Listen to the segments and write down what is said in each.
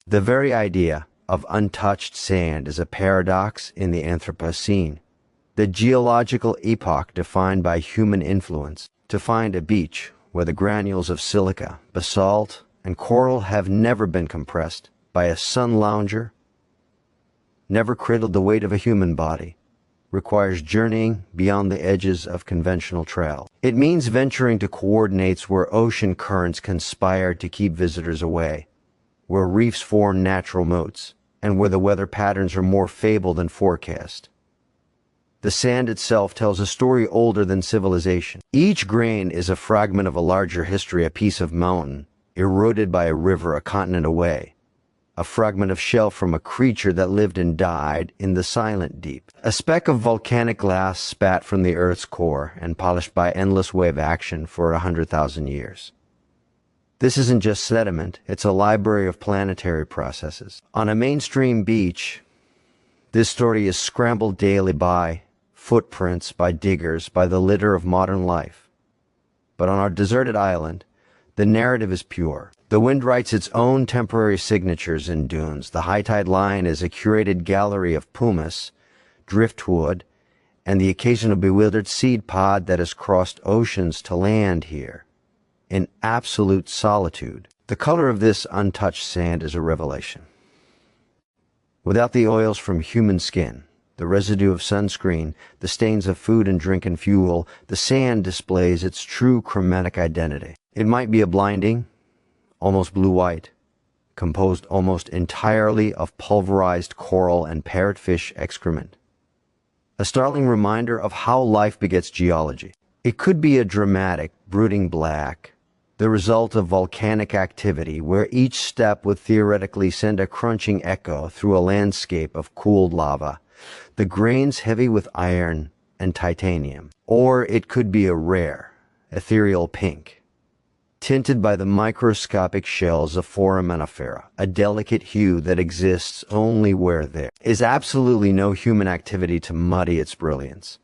The very idea of untouched sand is a paradox in the Anthropocene, the geological epoch defined by human influence. To find a beach where the granules of silica, basalt, and coral have never been compressed by a sun lounger, never cradled the weight of a human body, requires journeying beyond the edges of conventional travel. It means venturing to coordinates where ocean currents conspire to keep visitors away, where reefs form natural moats, and where the weather patterns are more fable than forecast. The sand itself tells a story older than civilization. Each grain is a fragment of a larger history, a piece of mountain, eroded by a river a continent away, a fragment of shell from a creature that lived and died in the silent deep, a speck of volcanic glass spat from the Earth's core and polished by endless wave action for 100,000 years. This isn't just sediment, it's a library of planetary processes. On a mainstream beach, this story is scrambled daily by footprints, by diggers, by the litter of modern life. But on our deserted island, the narrative is pure. The wind writes its own temporary signatures in dunes. The high tide line is a curated gallery of pumice, driftwood, and the occasional bewildered seed pod that has crossed oceans to land here, in absolute solitude. The color of this untouched sand is a revelation. Without the oils from human skin, the residue of sunscreen, the stains of food and drink and fuel, the sand displays its true chromatic identity. It might be a blinding, almost blue-white, composed almost entirely of pulverized coral and parrotfish excrement. A startling reminder of how life begets geology. It could be a dramatic, brooding black, the result of volcanic activity where each step would theoretically send a crunching echo through a landscape of cooled lava, the grains heavy with iron and titanium. Or it could be a rare, ethereal pink, tinted by the microscopic shells of foraminifera, a delicate hue that exists only where there is absolutely no human activity to muddy its brilliance.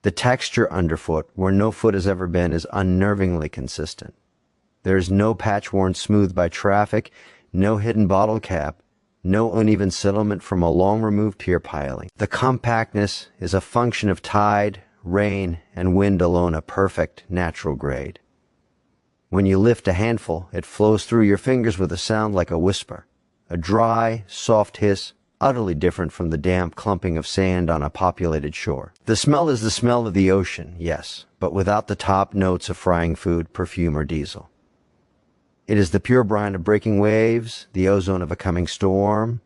The texture underfoot, where no foot has ever been, is unnervingly consistent. There is no patch worn smooth by traffic, no hidden bottle cap, no uneven settlement from a long-removed pier piling. The compactness is a function of tide, rain, and wind alone, a perfect natural grade. When you lift a handful, it flows through your fingers with a sound like a whisper, a dry, soft hiss, utterly different from the damp clumping of sand on a populated shore. The smell is the smell of the ocean, yes, but without the top notes of frying food, perfume, or diesel. It is the pure brine of breaking waves, the ozone of a coming storm,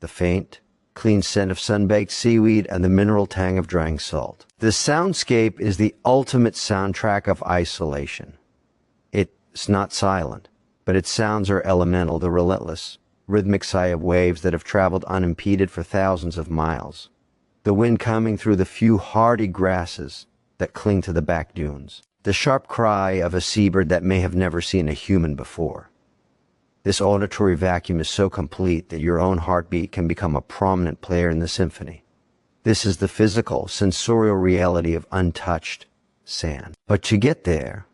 the faint, clean scent of sun-baked seaweed, and the mineral tang of drying salt. The soundscape is the ultimate soundtrack of isolation. It's not silent, but its sounds are elemental, the relentless, rhythmic sigh of waves that have traveled unimpeded for thousands of miles. The wind coming through the few hardy grasses that cling to the back dunes. The sharp cry of a seabird that may have never seen a human before. This auditory vacuum is so complete that your own heartbeat can become a prominent player in the symphony. This is the physical, sensorial reality of untouched sand. But to get there,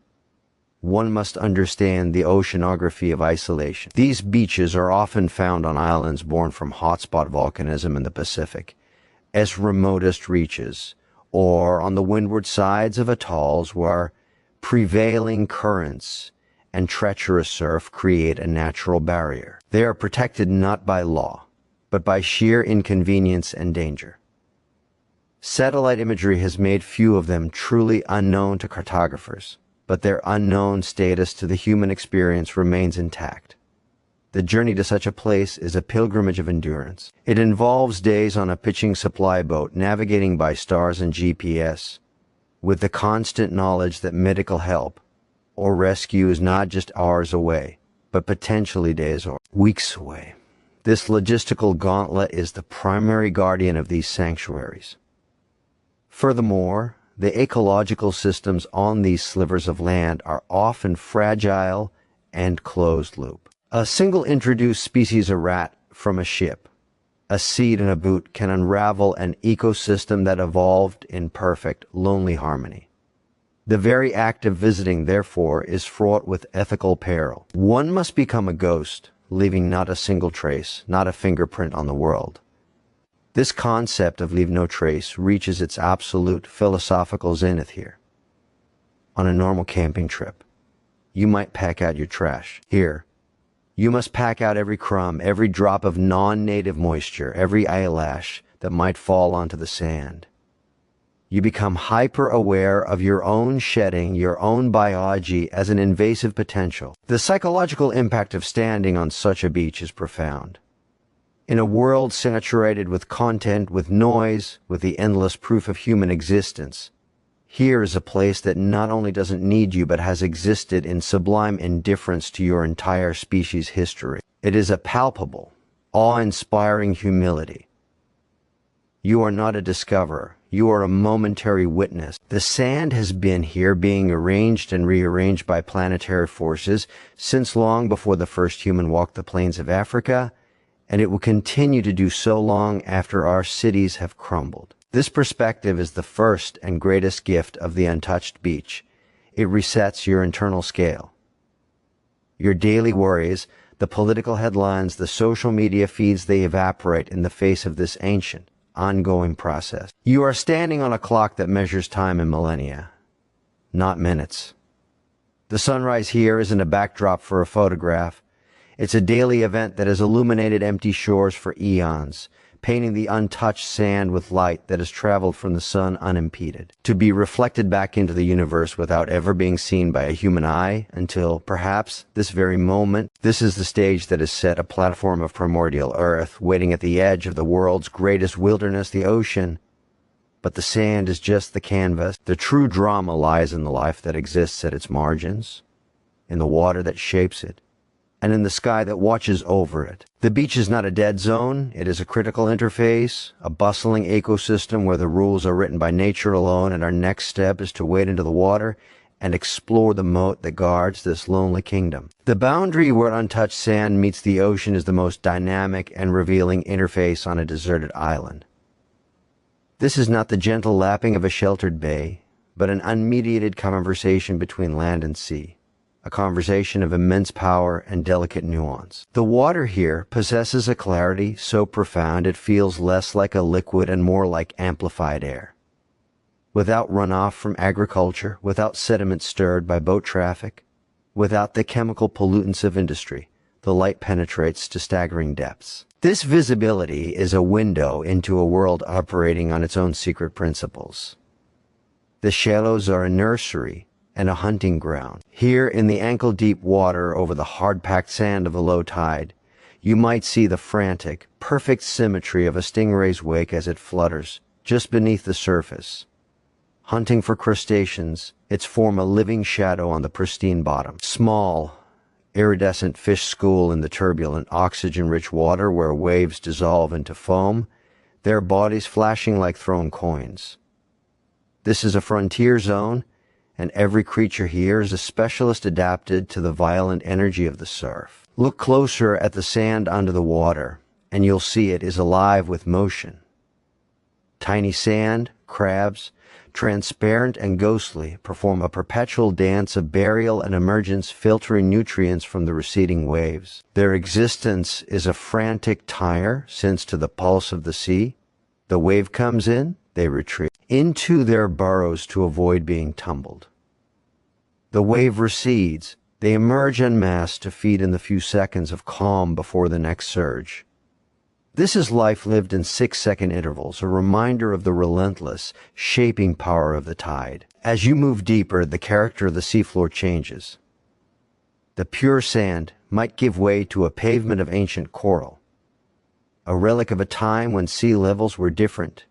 one must understand the oceanography of isolation. These beaches are often found on islands born from hotspot volcanism in the Pacific, as remotest reaches, or on the windward sides of atolls where prevailing currents and treacherous surf create a natural barrier. They are protected not by law, but by sheer inconvenience and danger. Satellite imagery has made few of them truly unknown to cartographers, but their unknown status to the human experience remains intact. The journey to such a place is a pilgrimage of endurance. It involves days on a pitching supply boat, navigating by stars and GPS, with the constant knowledge that medical help or rescue is not just hours away, but potentially days or weeks away. This logistical gauntlet is the primary guardian of these sanctuaries. Furthermore, the ecological systems on these slivers of land are often fragile and closed-loop. A single introduced species of rat from a ship, a seed in a boot, can unravel an ecosystem that evolved in perfect, lonely harmony. The very act of visiting, therefore, is fraught with ethical peril. One must become a ghost, leaving not a single trace, not a fingerprint on the world. This concept of leave no trace reaches its absolute philosophical zenith here. On a normal camping trip, you might pack out your trash. Here, you must pack out every crumb, every drop of non-native moisture, every eyelash that might fall onto the sand. You become hyper-aware of your own shedding, your own biology as an invasive potential. The psychological impact of standing on such a beach is profound. In a world saturated with content, with noise, with the endless proof of human existence, here is a place that not only doesn't need you but has existed in sublime indifference to your entire species' history. It is a palpable, awe-inspiring humility. You are not a discoverer. You are a momentary witness. The sand has been here being arranged and rearranged by planetary forces since long before the first human walked the plains of Africa, and it will continue to do so long after our cities have crumbled. This perspective is the first and greatest gift of the untouched beach. It resets your internal scale. Your daily worries, the political headlines, the social media feeds, they evaporate in the face of this ancient, ongoing process. You are standing on a clock that measures time in millennia, not minutes. The sunrise here isn't a backdrop for a photograph. It's a daily event that has illuminated empty shores for eons, painting the untouched sand with light that has traveled from the sun unimpeded, to be reflected back into the universe without ever being seen by a human eye until, perhaps, this very moment. This is the stage that has set a platform of primordial earth, waiting at the edge of the world's greatest wilderness, the ocean. But the sand is just the canvas. The true drama lies in the life that exists at its margins, in the water that shapes it, and in the sky that watches over it. The beach is not a dead zone. It is a critical interface, a bustling ecosystem where the rules are written by nature alone, and our next step is to wade into the water and explore the moat that guards this lonely kingdom. The boundary where untouched sand meets the ocean is the most dynamic and revealing interface on a deserted island. This is not the gentle lapping of a sheltered bay, but an unmediated conversation between land and sea. A conversation of immense power and delicate nuance. The water here possesses a clarity so profound it feels less like a liquid and more like amplified air. Without runoff from agriculture, without sediment stirred by boat traffic, without the chemical pollutants of industry, the light penetrates to staggering depths. This visibility is a window into a world operating on its own secret principles. The shallows are a nursery and a hunting ground. Here in the ankle-deep water over the hard-packed sand of the low tide, you might see the frantic, perfect symmetry of a stingray's wake as it flutters just beneath the surface. Hunting for crustaceans, its form a living shadow on the pristine bottom. Small, iridescent fish school in the turbulent, oxygen-rich water where waves dissolve into foam, their bodies flashing like thrown coins. This is a frontier zone, and every creature here is a specialist adapted to the violent energy of the surf. Look closer at the sand under the water, and you'll see it is alive with motion. Tiny sand, crabs, transparent and ghostly, perform a perpetual dance of burial and emergence, filtering nutrients from the receding waves. Their existence is a frantic tire, since to the pulse of the sea, the wave comes in, they retreat into their burrows to avoid being tumbled. The wave recedes. They emerge en masse to feed in the few seconds of calm before the next surge. This is life lived in 6-second intervals, a reminder of the relentless, shaping power of the tide. As you move deeper, the character of the seafloor changes. The pure sand might give way to a pavement of ancient coral, a relic of a time when sea levels were different,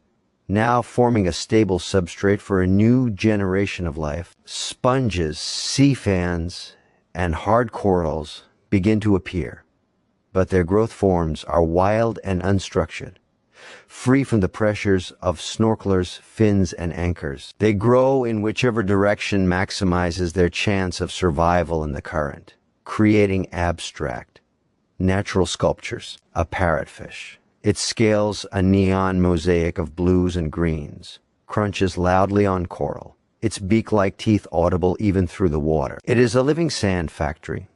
now forming a stable substrate for a new generation of life. Sponges, sea fans, and hard corals begin to appear, but their growth forms are wild and unstructured, free from the pressures of snorkelers, fins, and anchors. They grow in whichever direction maximizes their chance of survival in the current, creating abstract, natural sculptures. A parrotfish. It scales a neon mosaic of blues and greens, crunches loudly on coral, its beak-like teeth audible even through the water. It is a living sand factory,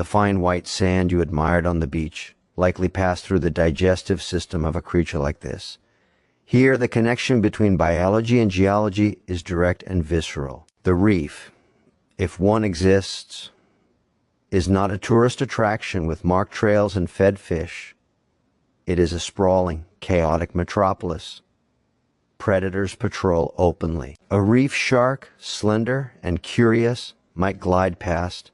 The fine white sand you admired on the beach likely passed through the digestive system of a creature like this. Here, the connection between biology and geology is direct and visceral. The reef, if one exists, is not a tourist attraction with marked trails and fed fish. It is a sprawling, chaotic metropolis. Predators patrol openly. A reef shark, slender and curious, might glide past,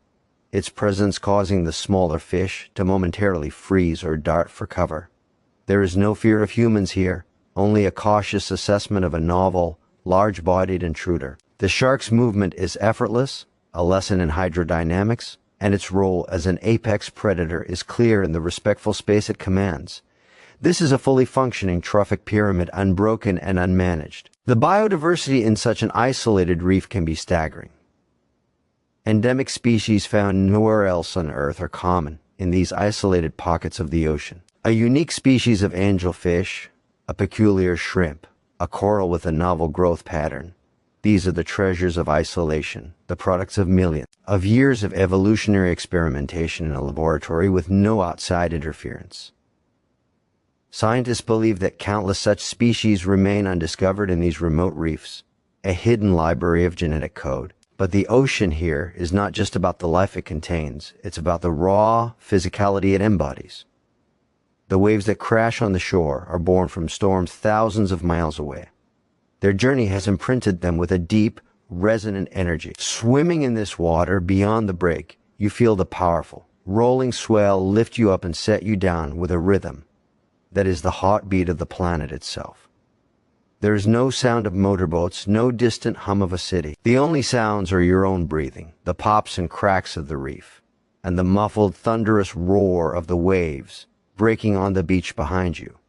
its presence causing the smaller fish to momentarily freeze or dart for cover. There is no fear of humans here, only a cautious assessment of a novel, large-bodied intruder. The shark's movement is effortless, a lesson in hydrodynamics, and its role as an apex predator is clear in the respectful space it commands. This is a fully functioning trophic pyramid, unbroken and unmanaged. The biodiversity in such an isolated reef can be staggering. Endemic species found nowhere else on Earth are common in these isolated pockets of the ocean. A unique species of angelfish, a peculiar shrimp, a coral with a novel growth pattern. These are the treasures of isolation, the products of millions of years of evolutionary experimentation in a laboratory with no outside interference. Scientists believe that countless such species remain undiscovered in these remote reefs, a hidden library of genetic code. But the ocean here is not just about the life it contains, it's about the raw physicality it embodies. The waves that crash on the shore are born from storms thousands of miles away. Their journey has imprinted them with a deep, resonant energy. Swimming in this water beyond the break, you feel the powerful, rolling swell lift you up and set you down with a rhythm that is the heartbeat of the planet itself. There is no sound of motorboats, no distant hum of a city. The only sounds are your own breathing, the pops and cracks of the reef, and the muffled, thunderous roar of the waves breaking on the beach behind you.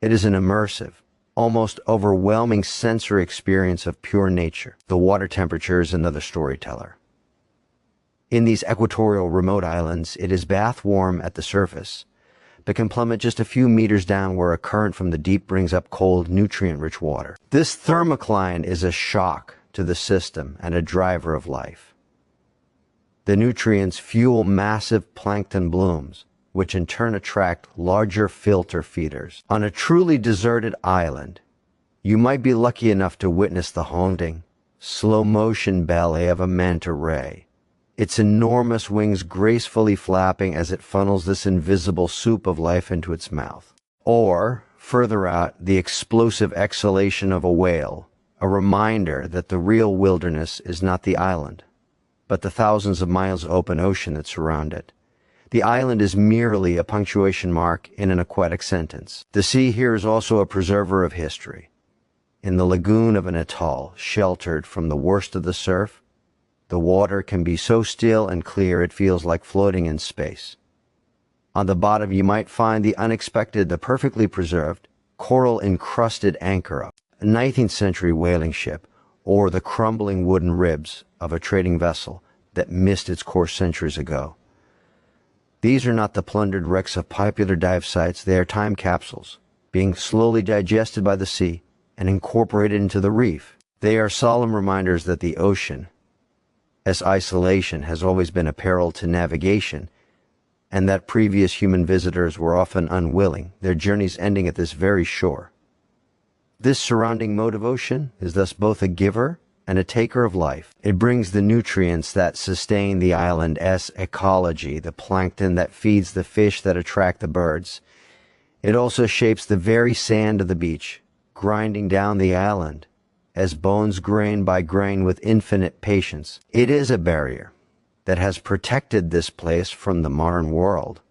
It is an immersive, almost overwhelming sensory experience of pure nature. The water temperature is another storyteller. In these equatorial remote islands, it is bath warm at the surface, but can plummet just a few meters down where a current from the deep brings up cold, nutrient-rich water. This thermocline is a shock to the system and a driver of life. The nutrients fuel massive plankton blooms, which in turn attract larger filter feeders. On a truly deserted island, you might be lucky enough to witness the haunting, slow-motion ballet of a manta ray, its enormous wings gracefully flapping as it funnels this invisible soup of life into its mouth. Or, further out, the explosive exhalation of a whale, a reminder that the real wilderness is not the island, but the thousands of miles of open ocean that surround it. The island is merely a punctuation mark in an aquatic sentence. The sea here is also a preserver of history. In the lagoon of an atoll, sheltered from the worst of the surf, the water can be so still and clear it feels like floating in space. On the bottom you might find the unexpected, the perfectly preserved, coral-encrusted anchor, a 19th century whaling ship, or the crumbling wooden ribs of a trading vessel that missed its course centuries ago. These are not the plundered wrecks of popular dive sites, they are time capsules, being slowly digested by the sea and incorporated into the reef. They are solemn reminders that the ocean, as isolation, has always been a peril to navigation, and that previous human visitors were often unwilling, their journeys ending at this very shore. This surrounding mode of ocean is thus both a giver and a taker of life. It brings the nutrients that sustain the island's ecology, the plankton that feeds the fish that attract the birds. It also shapes the very sand of the beach, grinding down the island, as bones grain by grain with infinite patience. It is a barrier that has protected this place from the modern world,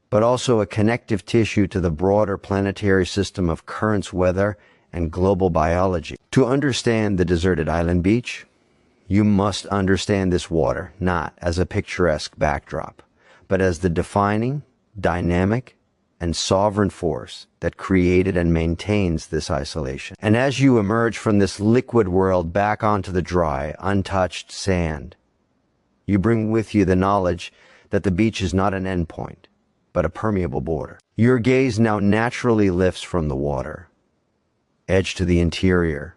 but also a connective tissue to the broader planetary system of currents, weather, and global biology. To understand the deserted island beach, you must understand this water not as a picturesque backdrop, but as the defining, dynamic, and sovereign force that created and maintains this isolation. And as you emerge from this liquid world back onto the dry, untouched sand, you bring with you the knowledge that the beach is not an endpoint, but a permeable border. Your gaze now naturally lifts from the water, edge to the interior,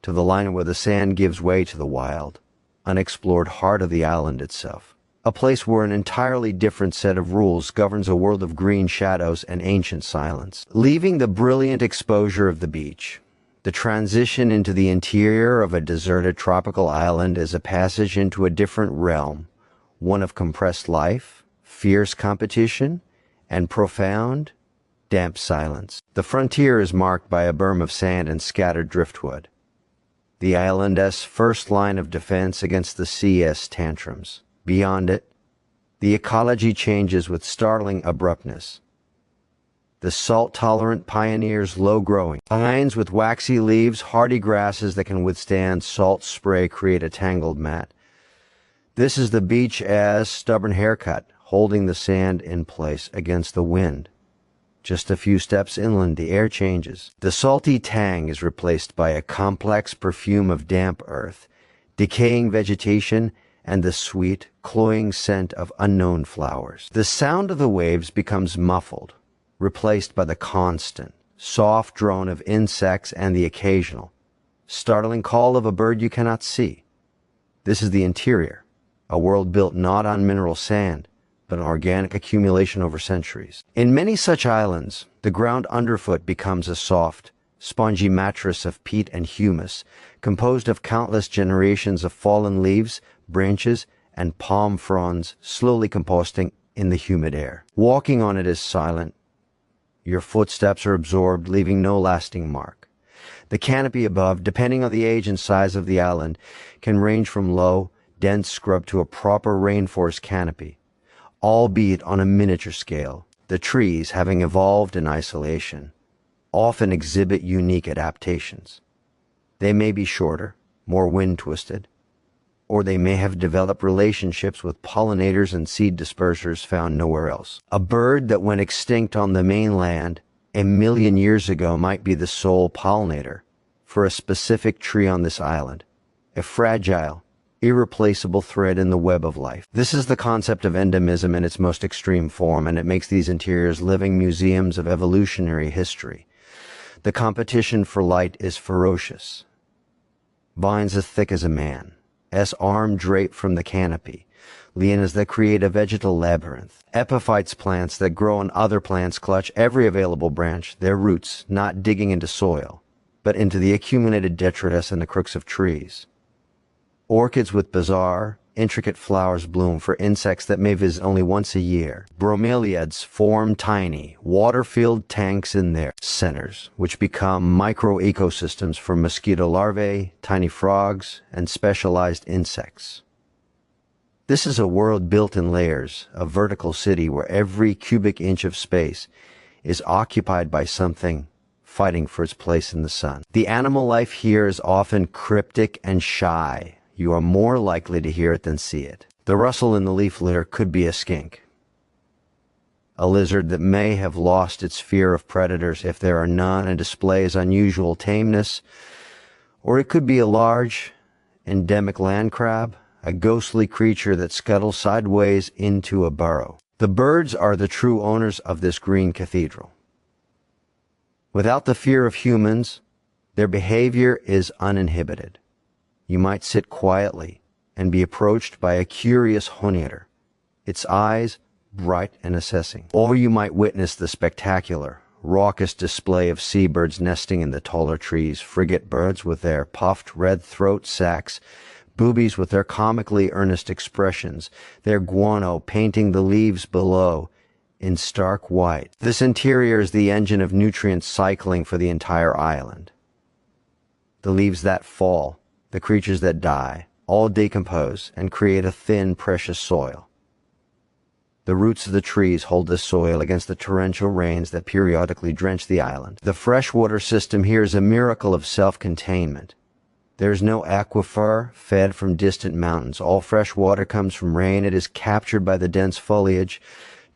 to the line where the sand gives way to the wild, unexplored heart of the island itself. a place where an entirely different set of rules governs a world of green shadows and ancient silence. Leaving the brilliant exposure of the beach, the transition into the interior of a deserted tropical island is a passage into a different realm, one of compressed life, fierce competition, and profound, damp silence. The frontier is marked by a berm of sand and scattered driftwood, the island's first line of defense against the sea's tantrums. Beyond it, the ecology changes with startling abruptness. The salt-tolerant pioneers low-growing. Pines with waxy leaves, hardy grasses that can withstand salt spray create a tangled mat. This is the beach's stubborn haircut, holding the sand in place against the wind. Just a few steps inland, the air changes. The salty tang is replaced by a complex perfume of damp earth, decaying vegetation, and the sweet, cloying scent of unknown flowers. The sound of the waves becomes muffled, replaced by the constant, soft drone of insects and the occasional, startling call of a bird you cannot see. This is the interior, a world built not on mineral sand, but an organic accumulation over centuries. In many such islands, the ground underfoot becomes a soft, spongy mattress of peat and humus, composed of countless generations of fallen leaves, branches, and palm fronds slowly composting in the humid air. Walking on it is silent. Your footsteps are absorbed, leaving no lasting mark. The canopy above, depending on the age and size of the island, can range from low, dense scrub to a proper rainforest canopy, albeit on a miniature scale. The trees, having evolved in isolation, often exhibit unique adaptations. They may be shorter, more wind-twisted, or they may have developed relationships with pollinators and seed dispersers found nowhere else. A bird that went extinct on the mainland 1,000,000 years ago might be the sole pollinator for a specific tree on this island, a fragile, irreplaceable thread in the web of life. This is the concept of endemism in its most extreme form, and it makes these interiors living museums of evolutionary history. The competition for light is ferocious. Vines as thick as a man, arm draped from the canopy, lianas that create a vegetal labyrinth. Epiphytes plants that grow on other plants clutch every available branch, their roots not digging into soil, but into the accumulated detritus and the crooks of trees. Orchids with bizarre, intricate flowers bloom for insects that may visit only once a year. Bromeliads form tiny, water-filled tanks in their centers, which become micro-ecosystems for mosquito larvae, tiny frogs, and specialized insects. This is a world built in layers, a vertical city where every cubic inch of space is occupied by something fighting for its place in the sun. The animal life here is often cryptic and shy. You are more likely to hear it than see it. The rustle in the leaf litter could be a skink, a lizard that may have lost its fear of predators if there are none and displays unusual tameness, or it could be a large, endemic land crab, a ghostly creature that scuttles sideways into a burrow. The birds are the true owners of this green cathedral. Without the fear of humans, their behavior is uninhibited. You might sit quietly and be approached by a curious honeyeater, its eyes bright and assessing. Or you might witness the spectacular, raucous display of seabirds nesting in the taller trees, frigate birds with their puffed red throat sacs, boobies with their comically earnest expressions, their guano painting the leaves below in stark white. This interior is the engine of nutrient cycling for the entire island. The leaves that fall, the creatures that die, all decompose and create a thin, precious soil. The roots of the trees hold this soil against the torrential rains that periodically drench the island. The freshwater system here is a miracle of self-containment. There is no aquifer fed from distant mountains. All fresh water comes from rain. It is captured by the dense foliage,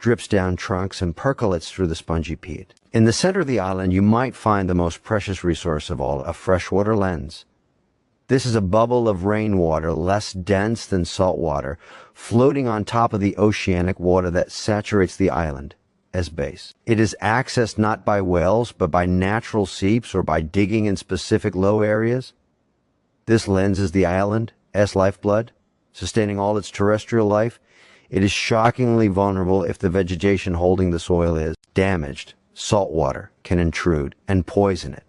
drips down trunks, and percolates through the spongy peat. In the center of the island, you might find the most precious resource of all, a freshwater lens. This is a bubble of rainwater, less dense than salt water, floating on top of the oceanic water that saturates the island as base. It is accessed not by wells, but by natural seeps or by digging in specific low areas. This lens is the island's lifeblood, sustaining all its terrestrial life. It is shockingly vulnerable if the vegetation holding the soil is damaged. Salt water can intrude and poison it.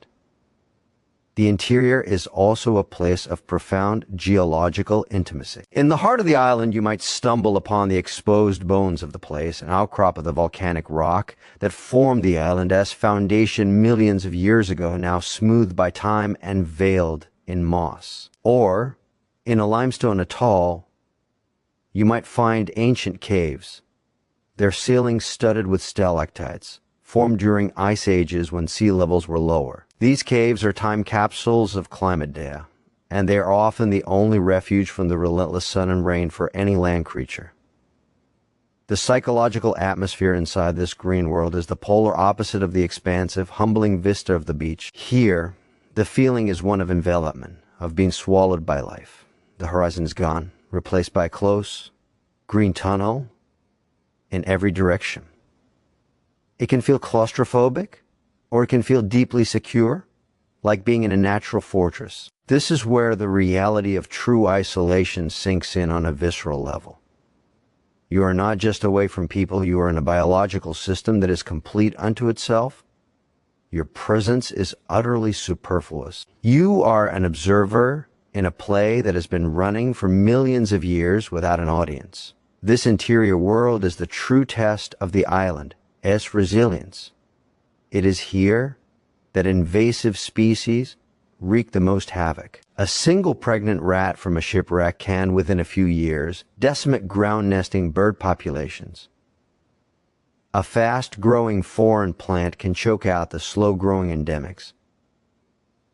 The interior is also a place of profound geological intimacy. In the heart of the island, you might stumble upon the exposed bones of the place, an outcrop of the volcanic rock that formed the island as foundation millions of years ago, now smoothed by time and veiled in moss. Or, in a limestone atoll, you might find ancient caves, their ceilings studded with stalactites, formed during ice ages when sea levels were lower. These caves are time capsules of climate data, and they are often the only refuge from the relentless sun and rain for any land creature. The psychological atmosphere inside this green world is the polar opposite of the expansive, humbling vista of the beach. Here, the feeling is one of envelopment, of being swallowed by life. The horizon is gone, replaced by a close, green tunnel in every direction. It can feel claustrophobic, or it can feel deeply secure, like being in a natural fortress. This is where the reality of true isolation sinks in on a visceral level. You are not just away from people, you are in a biological system that is complete unto itself. Your presence is utterly superfluous. You are an observer in a play that has been running for millions of years without an audience. This interior world is the true test of the island, its resilience. It is here that invasive species wreak the most havoc. A single pregnant rat from a shipwreck can, within a few years, decimate ground-nesting bird populations. A fast-growing foreign plant can choke out the slow-growing endemics.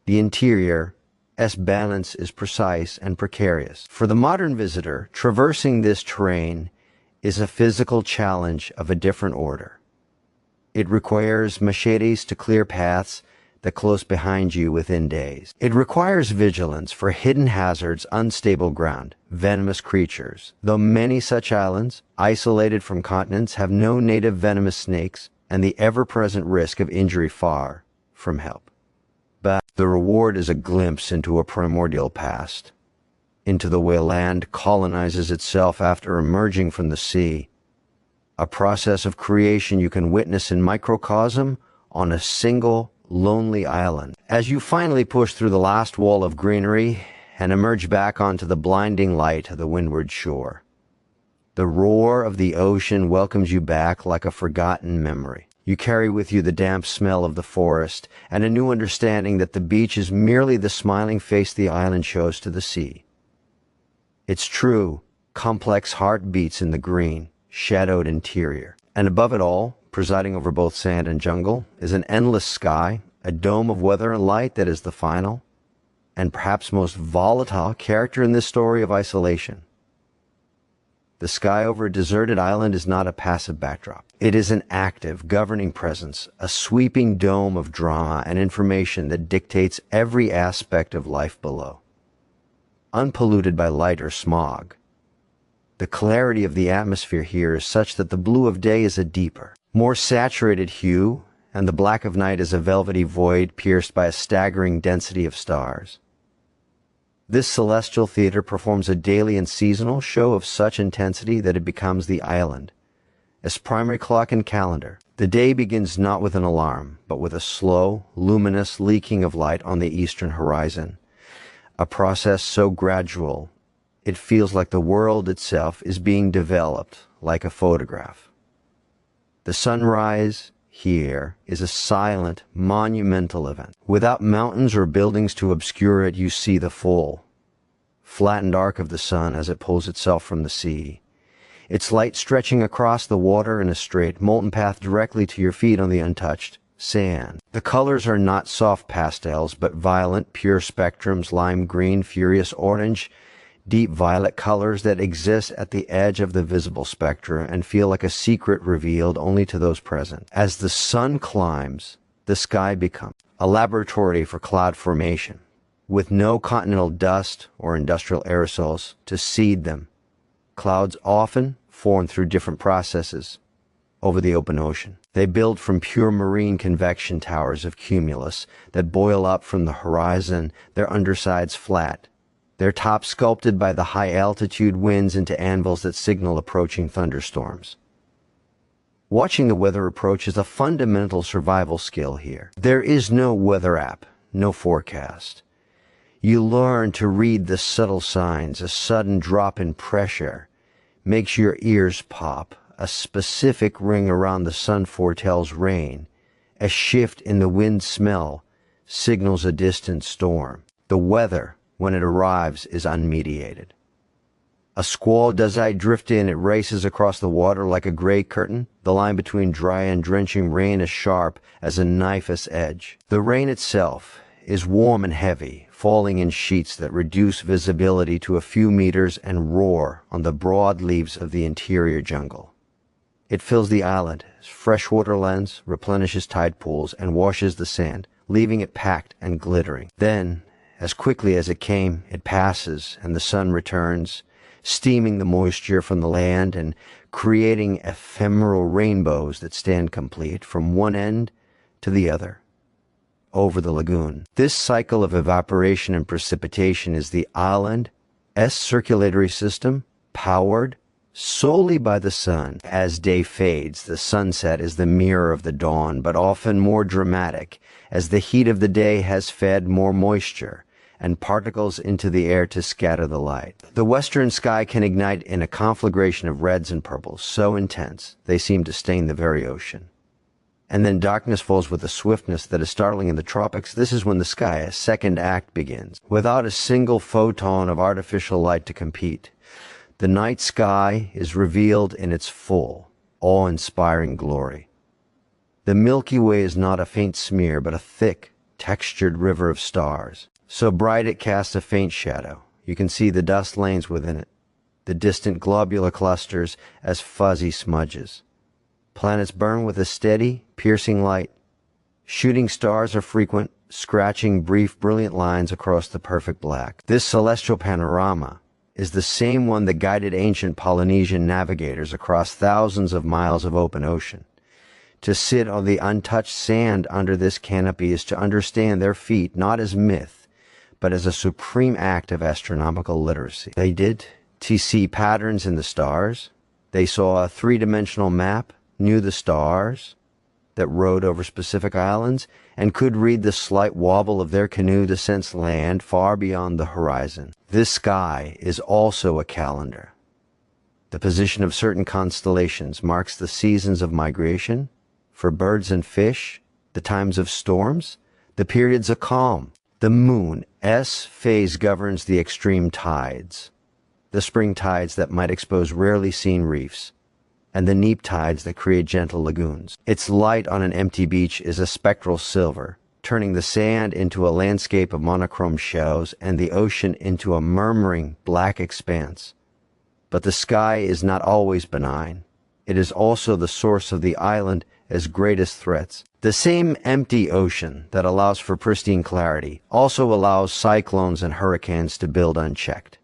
The interior's balance is precise and precarious. For the modern visitor, traversing this terrain is a physical challenge of a different order. It requires machetes to clear paths that close behind you within days. It requires vigilance for hidden hazards, unstable ground, venomous creatures. Though many such islands, isolated from continents, have no native venomous snakes and the ever-present risk of injury far from help. But the reward is a glimpse into a primordial past, into the way land colonizes itself after emerging from the sea. A process of creation you can witness in microcosm on a single, lonely island. As you finally push through the last wall of greenery and emerge back onto the blinding light of the windward shore, the roar of the ocean welcomes you back like a forgotten memory. You carry with you the damp smell of the forest and a new understanding that the beach is merely the smiling face the island shows to the sea. Its true, complex heart beats in the green, shadowed interior. And above it all, presiding over both sand and jungle, is an endless sky, a dome of weather and light that is the final, and perhaps most volatile character in this story of isolation. The sky over a deserted island is not a passive backdrop. It is an active, governing presence, a sweeping dome of drama and information that dictates every aspect of life below. Unpolluted by light or smog, the clarity of the atmosphere here is such that the blue of day is a deeper, more saturated hue, and the black of night is a velvety void pierced by a staggering density of stars. This celestial theater performs a daily and seasonal show of such intensity that it becomes the island, its primary clock and calendar. The day begins not with an alarm, but with a slow, luminous leaking of light on the eastern horizon, a process so gradual it feels like the world itself is being developed like a photograph. The sunrise here is a silent, monumental event. Without mountains or buildings to obscure it, you see the full, flattened arc of the sun as it pulls itself from the sea, its light stretching across the water in a straight, molten path directly to your feet on the untouched sand. The colors are not soft pastels, but violent, pure spectrums, lime green, furious orange, deep violet colors that exist at the edge of the visible spectrum and feel like a secret revealed only to those present. As the sun climbs, the sky becomes a laboratory for cloud formation, with no continental dust or industrial aerosols to seed them. Clouds often form through different processes over the open ocean. They build from pure marine convection towers of cumulus that boil up from the horizon, their undersides flat, their tops sculpted by the high-altitude winds into anvils that signal approaching thunderstorms. Watching the weather approach is a fundamental survival skill here. There is no weather app, no forecast. You learn to read the subtle signs. A sudden drop in pressure makes your ears pop. A specific ring around the sun foretells rain. A shift in the wind smell signals a distant storm. The weather, when it arrives, is unmediated. A squall does I drift in, it races across the water like a gray curtain. The line between dry and drenching rain is sharp as a knife's edge. The rain itself is warm and heavy, falling in sheets that reduce visibility to a few meters and roar on the broad leaves of the interior jungle. It fills the island as freshwater lens, replenishes tide pools, and washes the sand, leaving it packed and glittering. Then, as quickly as it came, it passes, and the sun returns, steaming the moisture from the land and creating ephemeral rainbows that stand complete from one end to the other over the lagoon. This cycle of evaporation and precipitation is the island's circulatory system, powered solely by the sun. As day fades, the sunset is the mirror of the dawn, but often more dramatic, as the heat of the day has fed more moisture and particles into the air to scatter the light. The western sky can ignite in a conflagration of reds and purples, so intense they seem to stain the very ocean. And then darkness falls with a swiftness that is startling in the tropics. This is when the sky's second act begins. Without a single photon of artificial light to compete, the night sky is revealed in its full, awe-inspiring glory. The Milky Way is not a faint smear, but a thick, textured river of stars. So bright it casts a faint shadow. You can see the dust lanes within it, the distant globular clusters as fuzzy smudges. Planets burn with a steady, piercing light. Shooting stars are frequent, scratching brief, brilliant lines across the perfect black. This celestial panorama is the same one that guided ancient Polynesian navigators across thousands of miles of open ocean. To sit on the untouched sand under this canopy is to understand their feat not as myth, but as a supreme act of astronomical literacy. They did to see patterns in the stars. They saw a three-dimensional map, knew the stars that rode over specific islands, and could read the slight wobble of their canoe to sense land far beyond the horizon. This sky is also a calendar. The position of certain constellations marks the seasons of migration, for birds and fish, the times of storms, the periods of calm. The moon's phase governs the extreme tides, the spring tides that might expose rarely seen reefs, and the neap tides that create gentle lagoons. Its light on an empty beach is a spectral silver, turning the sand into a landscape of monochrome shells and the ocean into a murmuring black expanse. But the sky is not always benign. It is also the source of the island's greatest threats. The same empty ocean that allows for pristine clarity also allows cyclones and hurricanes to build unchecked.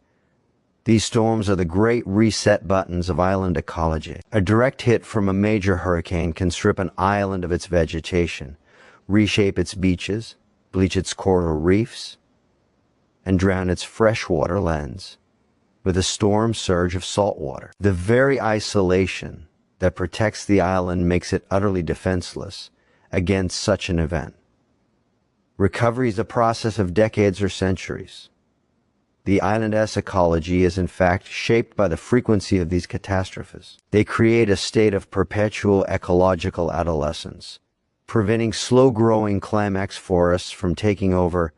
These storms are the great reset buttons of island ecology. A direct hit from a major hurricane can strip an island of its vegetation, reshape its beaches, bleach its coral reefs, and drown its freshwater lens with a storm surge of salt water. The very isolation that protects the island makes it utterly defenseless against such an event. Recovery is a process of decades or centuries. The island's ecology is in fact shaped by the frequency of these catastrophes. They create a state of perpetual ecological adolescence, preventing slow-growing climax forests from taking over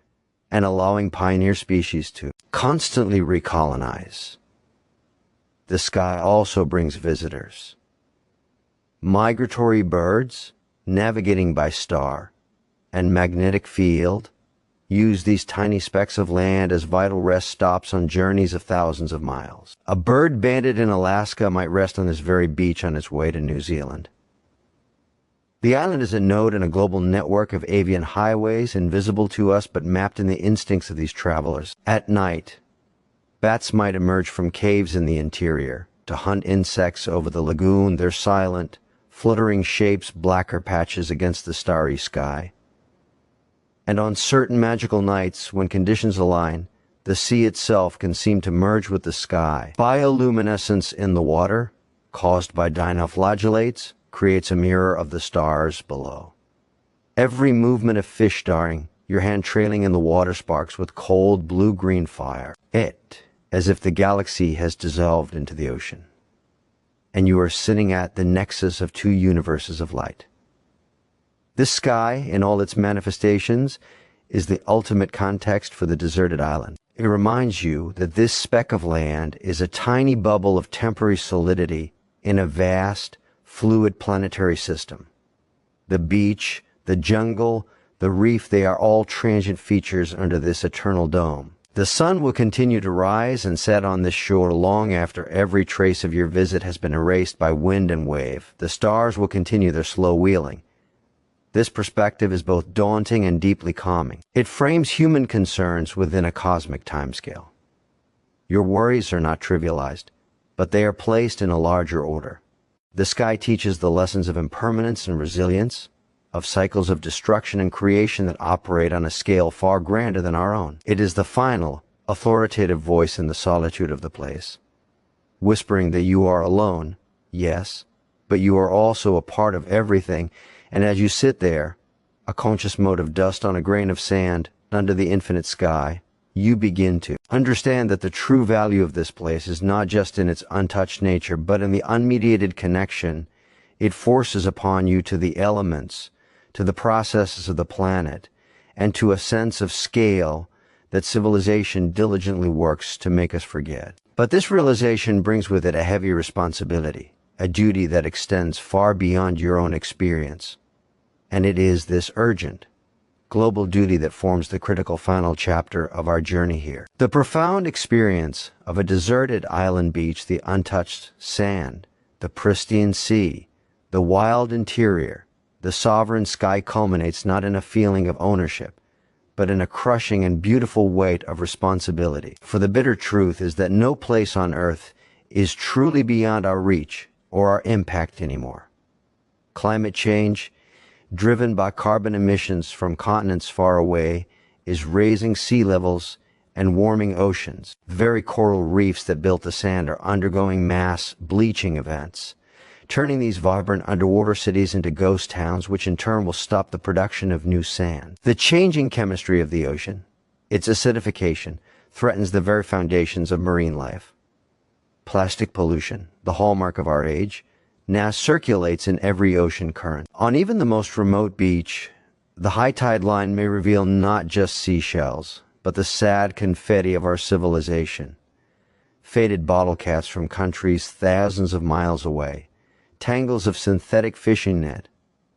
and allowing pioneer species to constantly recolonize. The sky also brings visitors. Migratory birds, navigating by star and magnetic field, use these tiny specks of land as vital rest stops on journeys of thousands of miles. A bird bandit in Alaska might rest on this very beach on its way to New Zealand. The island is a node in a global network of avian highways, invisible to us but mapped in the instincts of these travelers. At night, bats might emerge from caves in the interior to hunt insects over the lagoon, their silent, fluttering shapes blacker patches against the starry sky. And on certain magical nights, when conditions align, The sea itself can seem to merge with the sky. Bioluminescence in the water, caused by dinoflagellates, creates a mirror of the stars below. Every movement of fish starring, your hand trailing in the water sparks with cold blue-green fire. As if the galaxy has dissolved into the ocean, and you are sitting at the nexus of two universes of light. This sky, in all its manifestations, is the ultimate context for the deserted island. It reminds you that this speck of land is a tiny bubble of temporary solidity in a vast, fluid planetary system. The beach, the jungle, the reef, they are all transient features under this eternal dome. The sun will continue to rise and set on this shore long after every trace of your visit has been erased by wind and wave. The stars will continue their slow wheeling. This perspective is both daunting and deeply calming. It frames human concerns within a cosmic timescale. Your worries are not trivialized, but they are placed in a larger order. The sky teaches the lessons of impermanence and resilience, of cycles of destruction and creation that operate on a scale far grander than our own. It is the final, authoritative voice in the solitude of the place, whispering that you are alone, yes, but you are also a part of everything, and as you sit there, a conscious mote of dust on a grain of sand under the infinite sky, you begin to understand that the true value of this place is not just in its untouched nature, but in the unmediated connection it forces upon you to the elements, to the processes of the planet, and to a sense of scale that civilization diligently works to make us forget. But this realization brings with it a heavy responsibility, a duty that extends far beyond your own experience. And it is this urgent, global duty that forms the critical final chapter of our journey here. The profound experience of a deserted island beach, the untouched sand, the pristine sea, the wild interior, the sovereign sky culminates not in a feeling of ownership, but in a crushing and beautiful weight of responsibility. For the bitter truth is that no place on earth is truly beyond our reach or our impact anymore. Climate change, driven by carbon emissions from continents far away, is raising sea levels and warming oceans. The very coral reefs that built the sand are undergoing mass bleaching events, turning these vibrant underwater cities into ghost towns, which in turn will stop the production of new sand. The changing chemistry of the ocean, its acidification, threatens the very foundations of marine life. Plastic pollution, the hallmark of our age, now circulates in every ocean current. On even the most remote beach, the high tide line may reveal not just seashells, but the sad confetti of our civilization. Faded bottle caps from countries thousands of miles away, tangles of synthetic fishing net,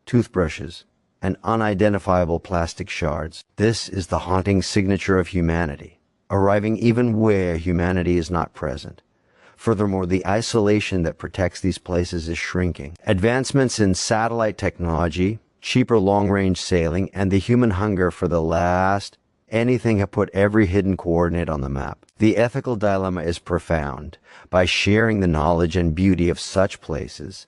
toothbrushes, and unidentifiable plastic shards. This is the haunting signature of humanity, arriving even where humanity is not present. Furthermore, the isolation that protects these places is shrinking. Advancements in satellite technology, cheaper long-range sailing, and the human hunger for the last anything have put every hidden coordinate on the map. The ethical dilemma is profound. By sharing the knowledge and beauty of such places,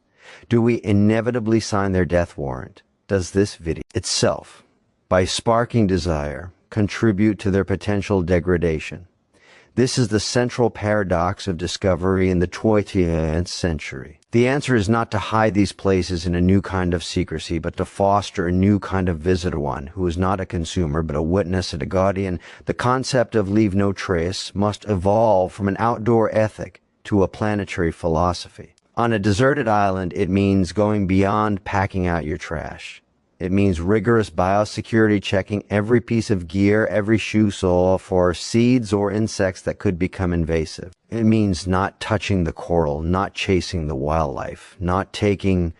do we inevitably sign their death warrant? Does this video itself, by sparking desire, contribute to their potential degradation? This is the central paradox of discovery in the 20th century. The answer is not to hide these places in a new kind of secrecy, but to foster a new kind of visitor, one who is not a consumer, but a witness and a guardian. The concept of leave no trace must evolve from an outdoor ethic to a planetary philosophy. On a deserted island, it means going beyond packing out your trash. It means rigorous biosecurity, checking every piece of gear, every shoe sole for seeds or insects that could become invasive. It means not touching the coral, not chasing the wildlife, not taking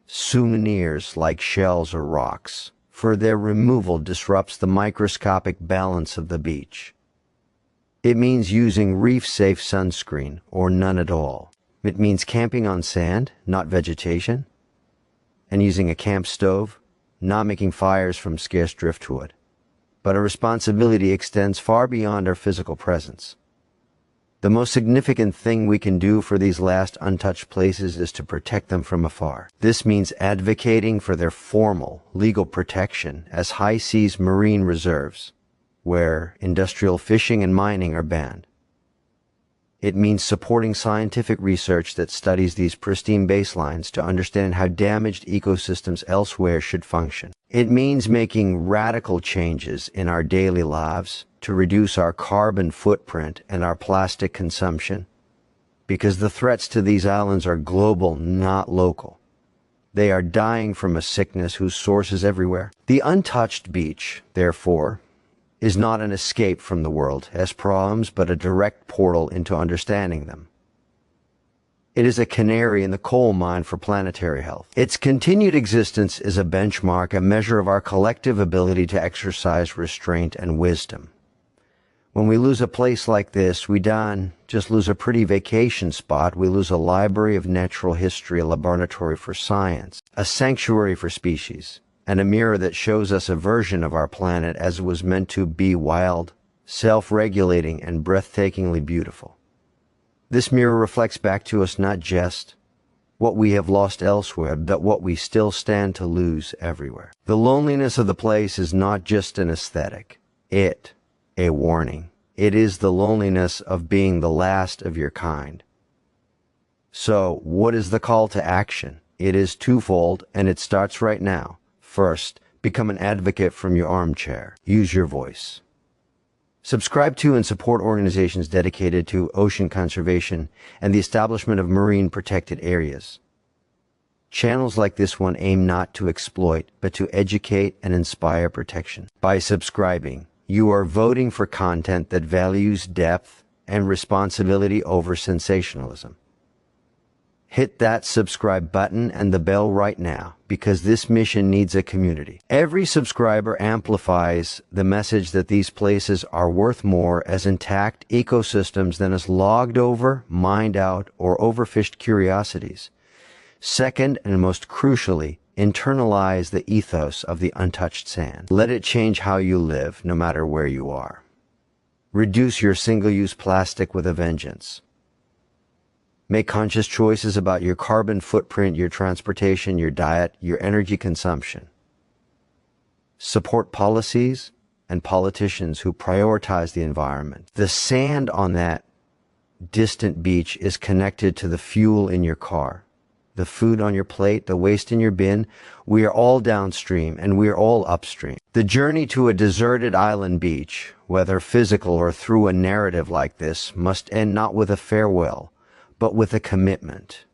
souvenirs like shells or rocks, for their removal disrupts the microscopic balance of the beach. It means using reef-safe sunscreen or none at all. It means camping on sand, not vegetation, and using a camp stove, not making fires from scarce driftwood. But our responsibility extends far beyond our physical presence. The most significant thing we can do for these last untouched places is to protect them from afar. This means advocating for their formal, legal protection as high seas marine reserves, where industrial fishing and mining are banned. It means supporting scientific research that studies these pristine baselines to understand how damaged ecosystems elsewhere should function. It means making radical changes in our daily lives to reduce our carbon footprint and our plastic consumption, because the threats to these islands are global, not local. They are dying from a sickness whose source is everywhere. The untouched beach, therefore, is not an escape from the world's problems, but a direct portal into understanding them. It is a canary in the coal mine for planetary health. Its continued existence is a benchmark, a measure of our collective ability to exercise restraint and wisdom. When we lose a place like this, we don't just lose a pretty vacation spot, we lose a library of natural history, a laboratory for science, a sanctuary for species, and a mirror that shows us a version of our planet as it was meant to be: wild, self-regulating, and breathtakingly beautiful. This mirror reflects back to us not just what we have lost elsewhere, but what we still stand to lose everywhere. The loneliness of the place is not just an aesthetic, it's a warning. It is the loneliness of being the last of your kind. So, what is the call to action? It is twofold, and it starts right now. First, become an advocate from your armchair. Use your voice. Subscribe to and support organizations dedicated to ocean conservation and the establishment of marine protected areas. Channels like this one aim not to exploit, but to educate and inspire protection. By subscribing, you are voting for content that values depth and responsibility over sensationalism. Hit that subscribe button and the bell right now, because this mission needs a community. Every subscriber amplifies the message that these places are worth more as intact ecosystems than as logged over, mined out, or overfished curiosities. Second, and most crucially, internalize the ethos of the untouched sand. Let it change how you live, no matter where you are. Reduce your single-use plastic with a vengeance. Make conscious choices about your carbon footprint, your transportation, your diet, your energy consumption. Support policies and politicians who prioritize the environment. The sand on that distant beach is connected to the fuel in your car, the food on your plate, the waste in your bin. We are all downstream and we are all upstream. The journey to a deserted island beach, whether physical or through a narrative like this, must end not with a farewell, but with a commitment.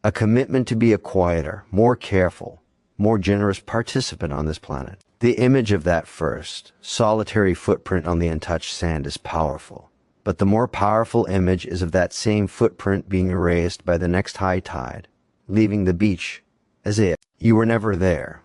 A commitment to be a quieter, more careful, more generous participant on this planet. The image of that first, solitary footprint on the untouched sand is powerful. But the more powerful image is of that same footprint being erased by the next high tide, leaving the beach as if you were never there.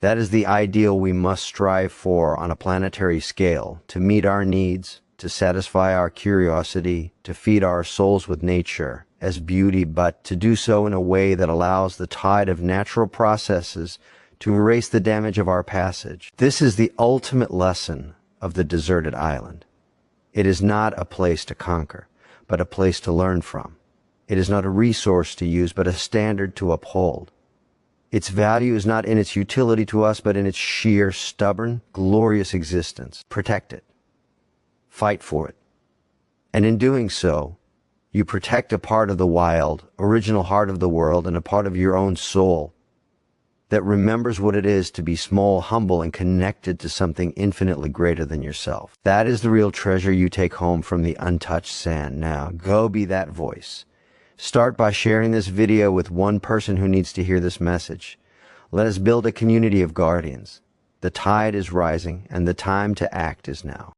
That is the ideal we must strive for on a planetary scale, to meet our needs, to satisfy our curiosity, to feed our souls with nature as beauty, but to do so in a way that allows the tide of natural processes to erase the damage of our passage. This is the ultimate lesson of the deserted island. It is not a place to conquer, but a place to learn from. It is not a resource to use, but a standard to uphold. Its value is not in its utility to us, but in its sheer, stubborn, glorious existence. Protect it. Fight for it. And in doing so, you protect a part of the wild, original heart of the world and a part of your own soul that remembers what it is to be small, humble, and connected to something infinitely greater than yourself. That is the real treasure you take home from the untouched sand. Now, go be that voice. Start by sharing this video with one person who needs to hear this message. Let us build a community of guardians. The tide is rising, and the time to act is now.